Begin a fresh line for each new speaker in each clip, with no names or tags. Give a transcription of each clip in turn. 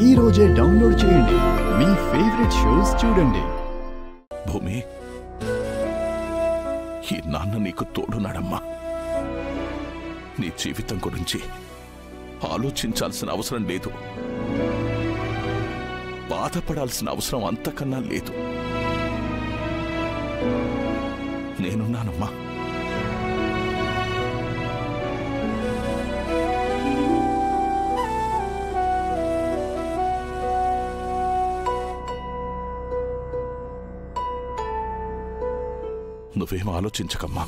ఈ రోజే డౌన్లోడ్ చేయండి. మీ ఫేవరెట్ షోస్ చూడండి.
భూమి, ఈ నాన్న నీకు తోడున్నాడమ్మా. నీ జీవితం గురించి ఆలోచించాల్సిన అవసరం లేదు, బాధపడాల్సిన అవసరం అంతకన్నా లేదు. నేనున్నానమ్మా. నువ్వేం ఆలోచించకమ్మా.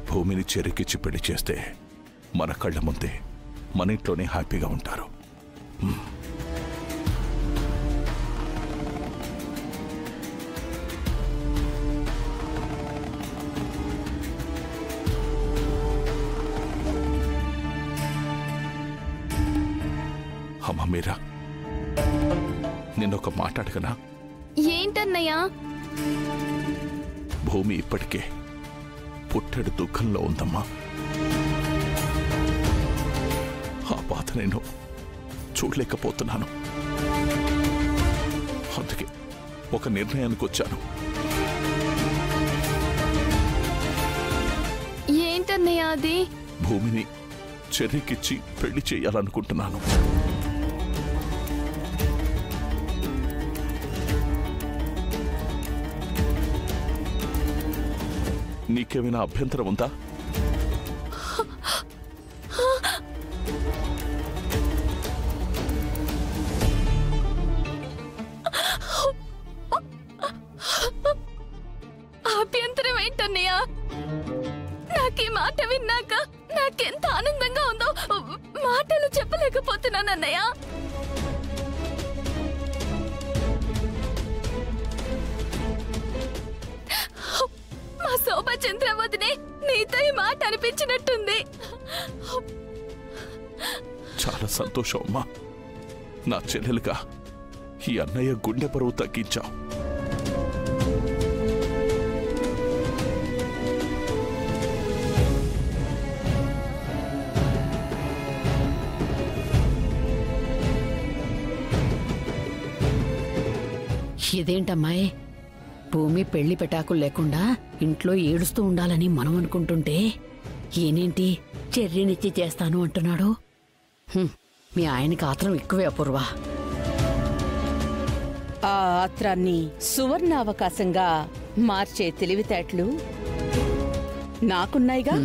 భూమిని చెరికిచ్చి పెళ్లి చేస్తే మన కళ్ళ ముందే మన ఇంట్లోనే హ్యాపీగా ఉంటారు. అమ్మా మీరా, నిన్నొక మాట అడగనా?
ఏంటన్నయ్యా?
భూమి ఇప్పటికే పుట్టెడు దుఃఖంలో ఉందమ్మా. ఆ బాధ నేను చూడలేకపోతున్నాను. అందుకే ఒక నిర్ణయానికి వచ్చాను.
ఏంటన్నయ్యా అది?
భూమిని చెర్రీకిచ్చి పెళ్లి చేయాలనుకుంటున్నాను. నీకేమైనా అభ్యంతరం ఉందా?
అభ్యంతరం ఏంటన్నయ్యా? నాకీ మాట విన్నాక నాకెంత ఆనందంగా ఉందో మాటలు చెప్పలేకపోతున్నానన్నయ్య. మా శోభచంద్ర వదినే నీతో ఈ మాట అనిపించినట్టుంది.
చాలా సంతోషం అమ్మా. నా చెల్లెలుగా ఈ అన్నయ్య గుండె బరువు తగ్గించావు.
ఇదేంటమ్మాయి, భూమి పెళ్లి పెటాకులు లేకుండా ఇంట్లో ఏడుస్తూ ఉండాలని మనం అనుకుంటుంటే ఈయనేంటి చెర్రీనిచ్చి చేస్తాను అంటున్నాడు? మీ ఆయనకి ఆత్రం ఎక్కువే అపూర్వ.
ఆ ఆత్రాన్ని సువర్ణావకాశంగా మార్చే తెలివితేటలు నాకున్నాయిగా.